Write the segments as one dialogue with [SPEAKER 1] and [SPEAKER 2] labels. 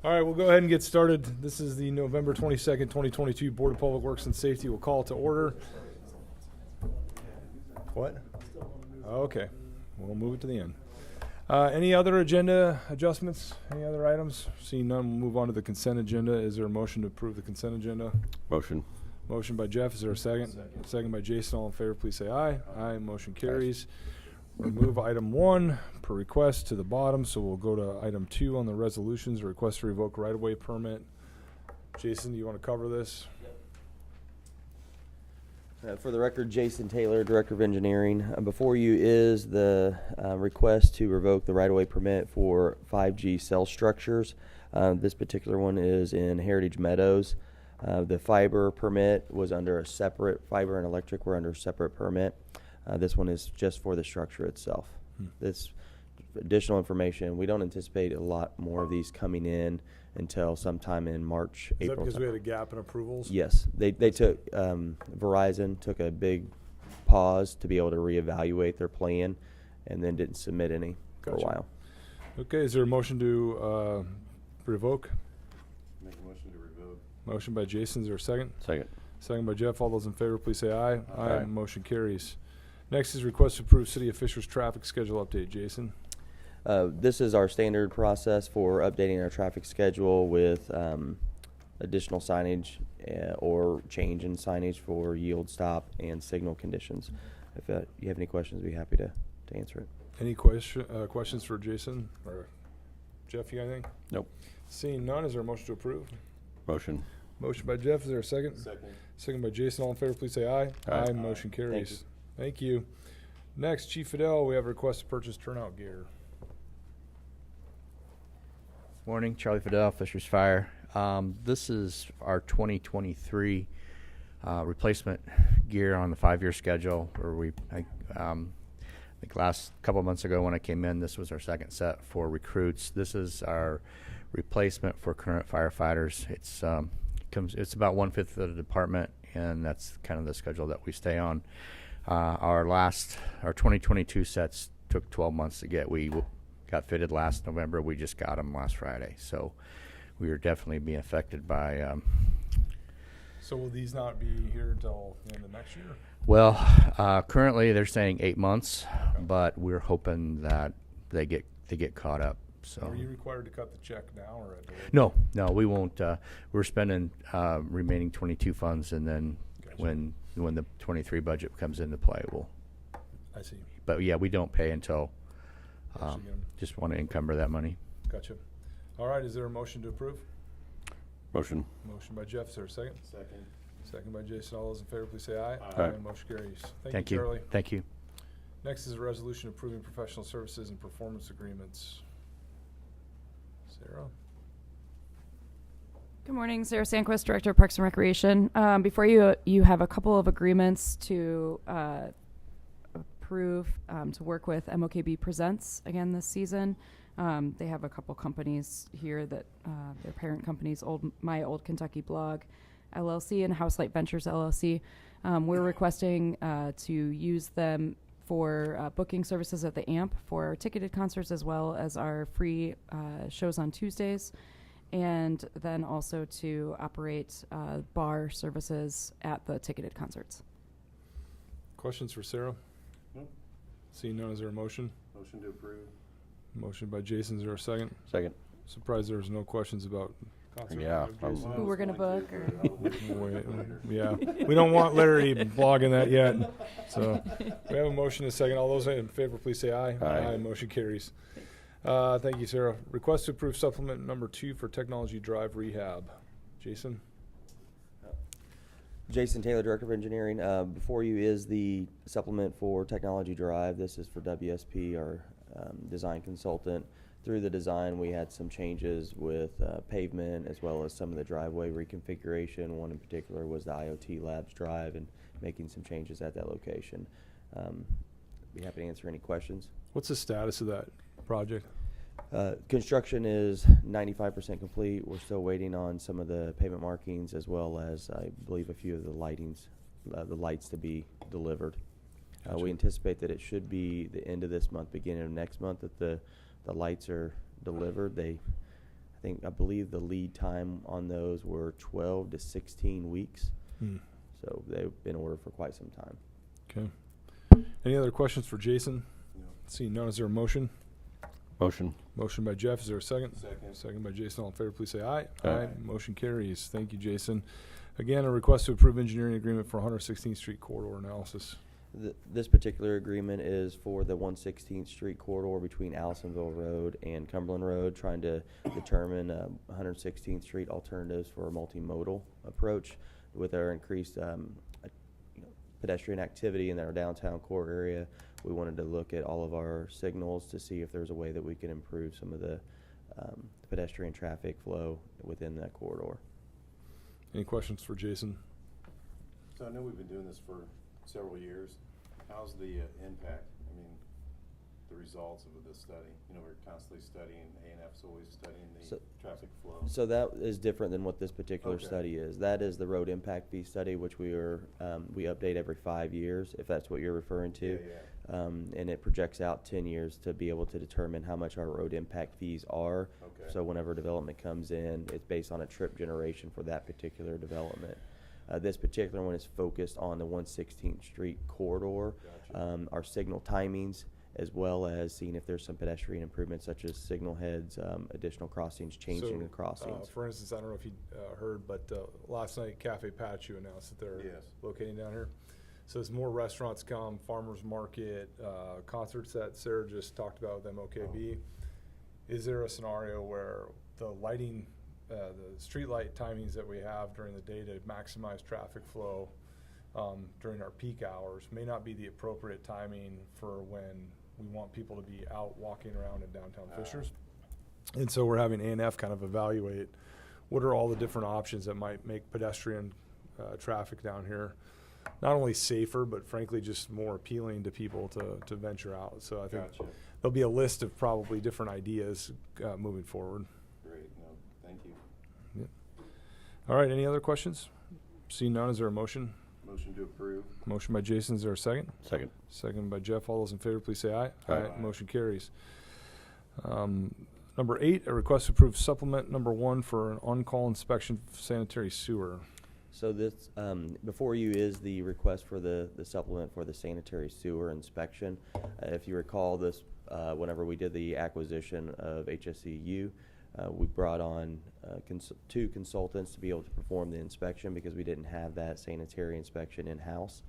[SPEAKER 1] All right, we'll go ahead and get started. This is the November 22nd, 2022 Board of Public Works and Safety. We'll call to order. What? Okay, we'll move it to the end. Any other agenda adjustments? Any other items? Seeing none, we'll move on to the consent agenda. Is there a motion to approve the consent agenda?
[SPEAKER 2] Motion.
[SPEAKER 1] Motion by Jeff. Is there a second? Second by Jason. All in favor, please say aye. Aye. Motion carries. Remove item 1 per request to the bottom, so we'll go to item 2 on the resolutions. A request to revoke right-of-way permit. Jason, do you want to cover this?
[SPEAKER 3] For the record, Jason Taylor, Director of Engineering. Before you is the request to revoke the right-of-way permit for 5G cell structures. This particular one is in Heritage Meadows. The fiber permit was under a separate, fiber and electric were under a separate permit. This one is just for the structure itself. This additional information, we don't anticipate a lot more of these coming in until sometime in March,
[SPEAKER 1] Is that
[SPEAKER 3] April.
[SPEAKER 1] because we had a gap in approvals?
[SPEAKER 3] Yes, they took, Verizon took a big pause to be able to reevaluate their plan and then didn't submit any for
[SPEAKER 1] Gotcha.
[SPEAKER 3] a while.
[SPEAKER 1] Okay, is there a motion to revoke?
[SPEAKER 2] Make a motion to revoke.
[SPEAKER 1] Motion by Jason. Is there a second?
[SPEAKER 2] Second.
[SPEAKER 1] Second by Jeff. All those in favor, please say aye.
[SPEAKER 2] Aye.
[SPEAKER 1] Motion carries. Next is request to approve City of Fishers traffic schedule update. Jason?
[SPEAKER 3] This is our standard process for updating our traffic schedule with additional signage or change in signage for yield, stop, and signal conditions. If you have any questions, I'd be happy to answer it.
[SPEAKER 1] Any questions for Jason or Jeff? You got anything?
[SPEAKER 2] Nope.
[SPEAKER 1] Seeing none, is there a motion to approve?
[SPEAKER 2] Motion.
[SPEAKER 1] Motion by Jeff. Is there a second?
[SPEAKER 2] Second.
[SPEAKER 1] Second by Jason. All in favor, please say aye.
[SPEAKER 2] Aye.
[SPEAKER 1] Motion carries.
[SPEAKER 3] you.
[SPEAKER 1] Thank you. Next, Chief Fidel, we have a request to purchase turnout gear.
[SPEAKER 4] Morning, Charlie Fidel, Fishers Fire. This is our 2023 replacement gear on the 5-year schedule. Where I think last couple of months ago when I came in, this was our second set for recruits. This is our replacement for current firefighters. It's about 1/5 of the department, and that's kind of the schedule that we stay on. Our 2022 sets took 12 months to get. We got fitted last November. We just got them last Friday. So we are definitely being affected by.
[SPEAKER 1] So will these not be here until the end of next year?
[SPEAKER 4] Well, currently they're saying 8 months, but we're hoping that they get caught up. So.
[SPEAKER 1] Are you required to cut the check now or at the later?
[SPEAKER 4] No, we won't. We're spending remaining 22 funds, and then
[SPEAKER 1] Gotcha.
[SPEAKER 4] when the 23 budget comes into play, we'll.
[SPEAKER 1] I see.
[SPEAKER 4] But yeah, we don't pay until.
[SPEAKER 1] Actually get 'em.
[SPEAKER 4] Just want to encumber that money.
[SPEAKER 1] Gotcha. All right, is there a motion to approve?
[SPEAKER 2] Motion.
[SPEAKER 1] Motion by Jeff. Is there a second?
[SPEAKER 2] Second.
[SPEAKER 1] Second by Jason. All those in favor, please say aye.
[SPEAKER 2] Aye.
[SPEAKER 1] Motion carries.
[SPEAKER 4] Thank
[SPEAKER 1] you,
[SPEAKER 4] you.
[SPEAKER 1] Charlie.
[SPEAKER 4] Thank you.
[SPEAKER 1] Next is a resolution approving professional services and performance agreements. Sarah?
[SPEAKER 5] Good morning, Sarah Sandquist, Director of Parks and Recreation. Before you have a couple of agreements to approve to work with MOKB Presents again this season. They have a couple companies here that their parent companies, My Old Kentucky Blog LLC and House Light Ventures LLC. We're requesting to use them for booking services at the AMP for our ticketed concerts as well as our free shows on Tuesdays. And then also to operate bar services at the ticketed concerts.
[SPEAKER 1] Questions for Sarah?
[SPEAKER 2] Nope.
[SPEAKER 1] Seeing none, is there a motion?
[SPEAKER 2] Motion to approve.
[SPEAKER 1] Motion by Jason. Is there a second?
[SPEAKER 2] Second.
[SPEAKER 1] Surprised there was no questions about concert.
[SPEAKER 2] Yeah,
[SPEAKER 1] Jason?
[SPEAKER 5] Who we're gonna book or
[SPEAKER 1] Wait, yeah, we don't want Larry blogging that yet. So we have a motion and a second. All those in favor, please say aye.
[SPEAKER 2] Aye.
[SPEAKER 1] Motion carries. Thank you, Sarah. Request to approve supplement number 2 for Technology Drive rehab. Jason?
[SPEAKER 3] Jason Taylor, Director of Engineering. Before you is the supplement for Technology Drive. This is for WSP, our design consultant. Through the design, we had some changes with pavement as well as some of the driveway reconfiguration. One in particular was the IoT Labs drive and making some changes at that location. Be happy to answer any questions.
[SPEAKER 1] What's the status of that project?
[SPEAKER 3] Construction is 95% complete. We're still waiting on some of the pavement markings as well as, I believe, a few of the lights to be delivered.
[SPEAKER 1] Gotcha.
[SPEAKER 3] We anticipate that it should be the end of this month, beginning of next month, that the lights are delivered. I I believe the lead time on those were 12 to 16 weeks.
[SPEAKER 1] Hmm.
[SPEAKER 3] So they've been ordered for quite some time.
[SPEAKER 1] Okay. Any other questions for Jason?
[SPEAKER 2] No.
[SPEAKER 1] Seeing none, is there a motion?
[SPEAKER 2] Motion.
[SPEAKER 1] Motion by Jeff, is there a second?
[SPEAKER 2] Second.
[SPEAKER 1] Second by Jason, all in favor, please say aye.
[SPEAKER 2] Aye.
[SPEAKER 1] Motion carries. Thank you, Jason. Again, a request to approve engineering agreement for 116th Street corridor analysis.
[SPEAKER 3] This particular agreement is for the 116th Street corridor between Allisonville Road and Cumberland Road, trying to determine 116th Street alternatives for a multimodal approach with our increased pedestrian activity in our downtown core area. We wanted to look at all of our signals to see if there's a way that we can improve some of the pedestrian traffic flow within that corridor.
[SPEAKER 1] Any questions for Jason?
[SPEAKER 2] So I know we've been doing this for several years. How's the impact? I mean, the results of this study? You know, we're constantly studying, A&F's always studying the
[SPEAKER 3] So-
[SPEAKER 2] traffic flow.
[SPEAKER 3] So that is different than what this particular
[SPEAKER 2] Okay.
[SPEAKER 3] study is. That is the road impact fee study, which we update every 5 years, if that's what you're referring to.
[SPEAKER 2] Yeah.
[SPEAKER 3] And it projects out 10 years to be able to determine how much our road impact fees are.
[SPEAKER 2] Okay.
[SPEAKER 3] So whenever development comes in, it's based on a trip generation for that particular development. This particular one is focused on the 116th Street corridor,
[SPEAKER 2] Gotcha.
[SPEAKER 3] our signal timings, as well as seeing if there's some pedestrian improvements such as signal heads, additional crossings, changing the crossings.
[SPEAKER 1] For instance, I don't know if you heard, but last night Cafe Pachu announced that they're
[SPEAKER 2] Yes.
[SPEAKER 1] locating down here. So as more restaurants come, farmers market, concerts that Sarah just talked about with MOKB, is there a scenario where the lighting, the street light timings that we have during the day to maximize traffic flow during our peak hours may not be the appropriate timing for when we want people to be out walking around in downtown Fishers? And so we're having A&F kind of evaluate what are all the different options that might make pedestrian traffic down here not only safer, but frankly just more appealing to people to venture out. So I think
[SPEAKER 2] Gotcha.
[SPEAKER 1] there'll be a list of probably different ideas moving forward.
[SPEAKER 2] Great. No, thank you.
[SPEAKER 1] All right, any other questions? Seeing none, is there a motion?
[SPEAKER 2] Motion to approve.
[SPEAKER 1] Motion by Jason, is there a second?
[SPEAKER 2] Second.
[SPEAKER 1] Second by Jeff. All those in favor, please say aye.
[SPEAKER 2] Aye.
[SPEAKER 1] Motion carries. Number 8, a request to approve supplement number 1 for an on-call inspection of sanitary sewer.
[SPEAKER 3] So this, before you is the request for the supplement for the sanitary sewer inspection. If you recall this, whenever we did the acquisition of HSEU, we brought on 2 consultants to be able to perform the inspection because we didn't have that sanitary inspection in-house.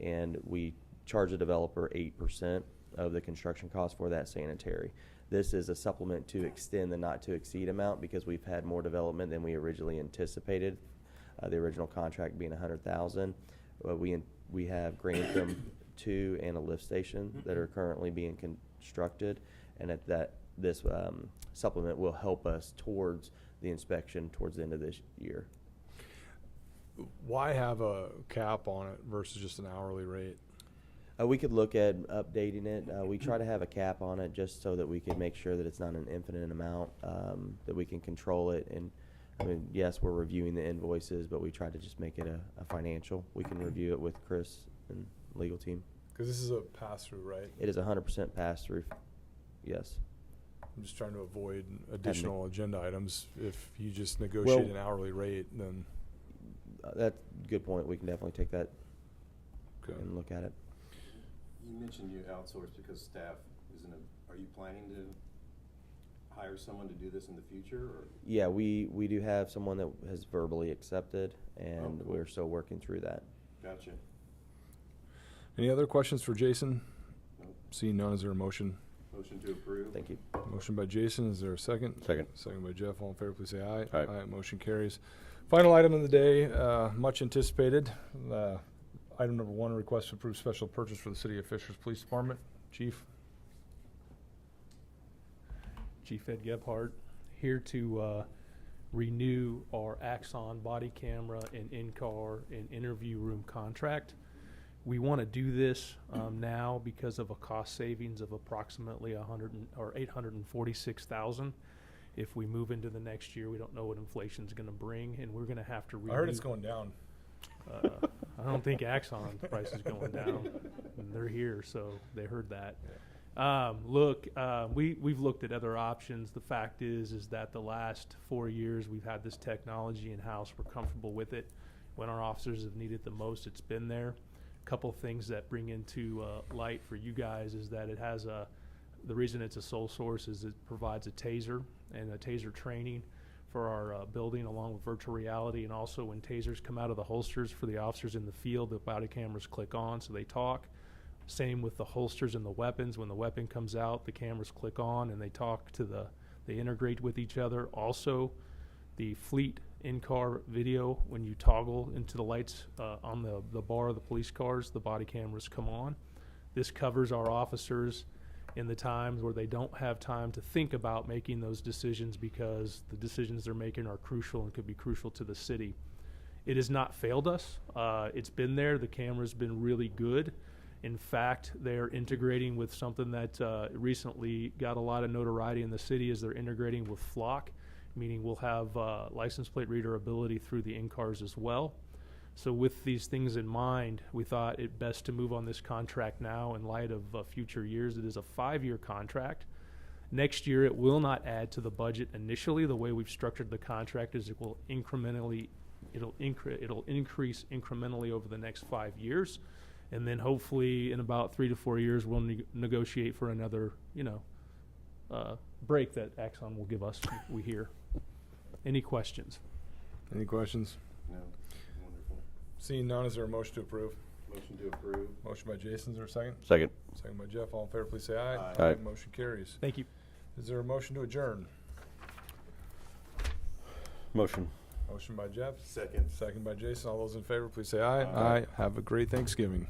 [SPEAKER 3] And we charged the developer 8% of the construction cost for that sanitary. This is a supplement to extend the not to exceed amount because we've had more development than we originally anticipated. The original contract being $100,000. We have Grantham 2 and a lift station that are currently being constructed, and this supplement will help us towards the inspection towards the end of this year.
[SPEAKER 1] Why have a cap on it versus just an hourly rate?
[SPEAKER 3] We could look at updating it. We try to have a cap on it just so that we can make sure that it's not an infinite amount, that we can control it. And I mean, yes, we're reviewing the invoices, but we try to just make it a financial. We can review it with Chris and legal team.
[SPEAKER 1] Because this is a pass-through, right?
[SPEAKER 3] It is 100% pass-through. Yes.
[SPEAKER 1] I'm just trying to avoid additional agenda items. If you just negotiate an hourly rate, then
[SPEAKER 3] That's a good point. We can definitely take that
[SPEAKER 1] okay.
[SPEAKER 3] and look at it.
[SPEAKER 2] You mentioned you outsourced because staff are you planning to hire someone to do this in the future, or?
[SPEAKER 3] Yeah, we do have someone that has verbally accepted, and
[SPEAKER 2] Oh, cool.
[SPEAKER 3] we're still working through that.
[SPEAKER 2] Gotcha.
[SPEAKER 1] Any other questions for Jason?
[SPEAKER 2] Nope.
[SPEAKER 1] Seeing none, is there a motion?
[SPEAKER 2] Motion to approve.
[SPEAKER 3] Thank you.
[SPEAKER 1] Motion by Jason, is there a second?
[SPEAKER 2] Second.
[SPEAKER 1] Second by Jeff, all in favor, please say aye.
[SPEAKER 2] Aye.
[SPEAKER 1] Motion carries. Final item of the day, much anticipated. Item number 1, request to approve special purchase for the City of Fishers Police Department. Chief?
[SPEAKER 6] Chief Ed Gebhardt, here to renew our Axon body camera and in-car and interview room contract. We want to do this now because of a cost savings of approximately $846,000. If we move into the next year, we don't know what inflation's going to bring, and we're going to have to renew.
[SPEAKER 1] I heard it's going down.
[SPEAKER 6] I don't think Axon's price is going down. And they're here, so they heard that. We've looked at other options. The fact is that the last 4 years we've had this technology in house. We're comfortable with it. When our officers have needed it the most, it's been there. A couple things that bring into light for you guys is that it has the reason it's a sole source is it provides a taser and a taser training for our building, along with virtual reality, and also when tasers come out of the holsters for the officers in the field, the body cameras click on so they talk. Same with the holsters and the weapons. When the weapon comes out, the cameras click on and they talk to they integrate with each other. Also, the fleet in-car video, when you toggle into the lights on the bar of the police cars, the body cameras come on. This covers our officers in the times where they don't have time to think about making those decisions, because the decisions they're making are crucial and could be crucial to the city. It has not failed us. It's been there. The camera's been really good. In fact, they're integrating with something that recently got a lot of notoriety in the city, is they're integrating with Flock, meaning we'll have license plate reader ability through the in-cars as well. So with these things in mind, we thought it best to move on this contract now in light of future years. It is a 5-year contract. Next year, it will not add to the budget initially. The way we've structured the contract is it will it'll increase incrementally over the next 5 years. And then hopefully in about 3 to 4 years, we'll negotiate for another, break that Axon will give us, we hear. Any questions?
[SPEAKER 1] Any questions?
[SPEAKER 2] No, wonderful.
[SPEAKER 1] Seeing none, is there a motion to approve?
[SPEAKER 2] Motion to approve.
[SPEAKER 1] Motion by Jason, is there a second?
[SPEAKER 7] Second.
[SPEAKER 1] Second by Jeff. All in favor, please say aye.
[SPEAKER 2] Aye.
[SPEAKER 7] Aye.
[SPEAKER 1] Motion carries.
[SPEAKER 6] Thank you.
[SPEAKER 1] Is there a motion to adjourn?
[SPEAKER 7] Motion.
[SPEAKER 1] Motion by Jeff.
[SPEAKER 2] Second.
[SPEAKER 1] Second by Jason. All those in favor, please say aye.
[SPEAKER 2] Aye.
[SPEAKER 1] Have a great Thanksgiving.